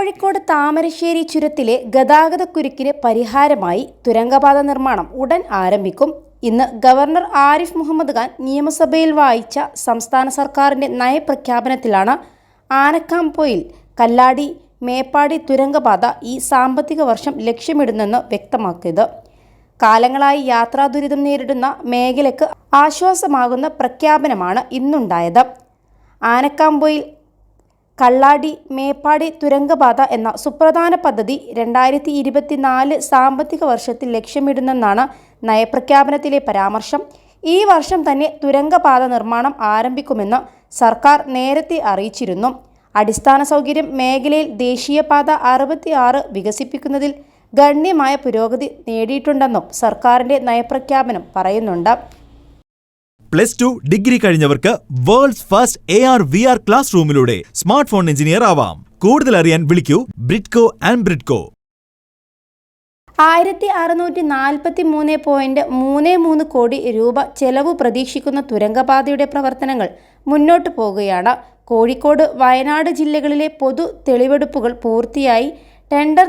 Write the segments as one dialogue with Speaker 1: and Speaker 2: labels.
Speaker 1: കോഴിക്കോട് താമരശ്ശേരി ചുരത്തിലെ ഗതാഗതക്കുരുക്കിന് പരിഹാരമായി തുരങ്കപാത നിർമ്മാണം ഉടൻ ആരംഭിക്കും. ഇന്ന് ഗവർണർ ആരിഫ് മുഹമ്മദ് ഖാൻ നിയമസഭയിൽ വായിച്ച സംസ്ഥാന സർക്കാരിന്റെ നയപ്രഖ്യാപനത്തിലാണ് ആനക്കാംപൊയിൽ കല്ലാടി മേപ്പാടി തുരങ്കപാത ഈ സാമ്പത്തിക വർഷം ലക്ഷ്യമിടുന്നെന്ന് വ്യക്തമാക്കിയത്. കാലങ്ങളായി യാത്രാ ദുരിതം നേരിടുന്ന മേഖലയ്ക്ക് ആശ്വാസമാകുന്ന പ്രഖ്യാപനമാണ് ഇന്നുണ്ടായത്. ആനക്കാംപൊയിൽ കല്ലാടി മേപ്പാടി തുരങ്കപാത എന്ന സുപ്രധാന പദ്ധതി 2024 സാമ്പത്തിക വർഷത്തിൽ ലക്ഷ്യമിടുന്നെന്നാണ് നയപ്രഖ്യാപനത്തിലെ പരാമർശം. ഈ വർഷം തന്നെ തുരങ്കപാത നിർമ്മാണം ആരംഭിക്കുമെന്ന് സർക്കാർ നേരത്തെ അറിയിച്ചിരുന്നു. അടിസ്ഥാന സൗകര്യം മേഖലയിൽ ദേശീയപാത 66 വികസിപ്പിക്കുന്നതിൽ ഗണ്യമായ പുരോഗതി നേടിയിട്ടുണ്ടെന്നും സർക്കാരിന്റെ നയപ്രഖ്യാപനം പറയുന്നുണ്ട്.
Speaker 2: +2 ഡിഗ്രി കഴിഞ്ഞവർക്ക് വേൾഡ്സ് ഫസ്റ്റ് AR/VR ക്ലാസ് റൂമിലൂടെ സ്മാർട്ട് ഫോൺ എഞ്ചിനീയർ ആവാം. കൂടുതൽ അറിയാൻ വിളിക്കൂ ബ്രിഡ്കോ ആൻഡ് ബ്രിഡ്കോ.
Speaker 1: 1643.33 കോടി രൂപ ചെലവ് പ്രതീക്ഷിക്കുന്ന തുരങ്കപാതയുടെ പ്രവർത്തനങ്ങൾ മുന്നോട്ടു പോകുകയാണ്. കോഴിക്കോട്, വയനാട് ജില്ലകളിലെ പൊതു തെളിവെടുപ്പുകൾ പൂർത്തിയായി ടെൻഡർ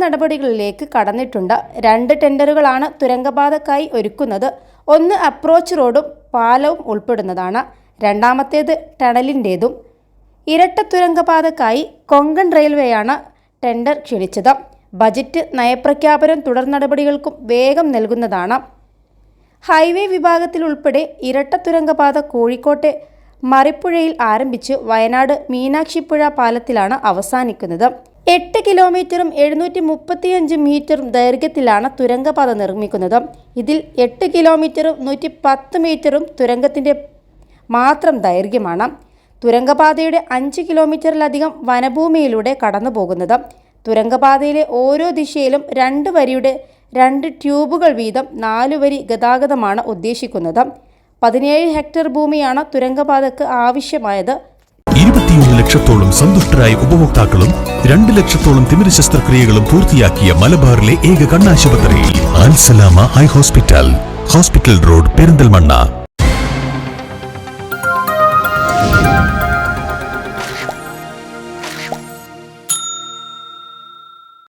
Speaker 1: നടപടികളിലേക്ക് കടന്നിട്ടുണ്ട്. 2 ടെൻഡറുകളാണ് തുരങ്കപാതക്കായി ഒരുക്കുന്നത്. ഒന്ന് അപ്രോച്ച് റോഡും പാലവും ഉൾപ്പെടുന്നതാണ്. രണ്ടാമത്തേത് ടണലിൻ്റേതും. ഇരട്ട തുരങ്കപാതക്കായി കൊങ്കൺ റെയിൽവേയാണ് ടെൻഡർ ക്ഷണിച്ചത്. ബജറ്റ് നയപ്രഖ്യാപനം തുടർ നടപടികൾക്കും വേഗം നൽകുന്നതാണ്. ഹൈവേ വിഭാഗത്തിൽ ഉൾപ്പെടെ ഇരട്ട തുരങ്കപാത കോഴിക്കോട്ടെ മറിപ്പുഴയിൽ ആരംഭിച്ച് വയനാട് മീനാക്ഷിപ്പുഴ പാലത്തിലാണ് അവസാനിക്കുന്നത്. 8 കിലോമീറ്ററും 735 മീറ്ററും ദൈർഘ്യത്തിലാണ് തുരങ്കപാത നിർമ്മിക്കുന്നത്. ഇതിൽ 8 കിലോമീറ്ററും 110 മീറ്ററും തുരങ്കത്തിൻ്റെ മാത്രം ദൈർഘ്യമാണ്. തുരങ്കപാതയുടെ 5 കിലോമീറ്ററിലധികം വനഭൂമിയിലൂടെ കടന്നു പോകുന്നത്. തുരങ്കപാതയിലെ ഓരോ ദിശയിലും 2 വരിയുടെ 2 ട്യൂബുകൾ വീതം 4 വരി ഗതാഗതമാണ് ഉദ്ദേശിക്കുന്നത്. 17 ഹെക്ടർ ഭൂമിയാണ് തുരങ്കപാതയ്ക്ക് ആവശ്യമായത്.
Speaker 3: 21 ലക്ഷത്തോളം സന്തുഷ്ടരായ ഉപഭോക്താക്കളും 2 ലക്ഷത്തോളം തിമിര ശസ്ത്രക്രിയകളും പൂർത്തിയാക്കിയ മലബാറിലെ ഏക കണ്ണാശുപത്രി അൽ സലാമ ഐ ഹോസ്പിറ്റൽ റോഡ്, പെരിന്തൽമണ്ണ.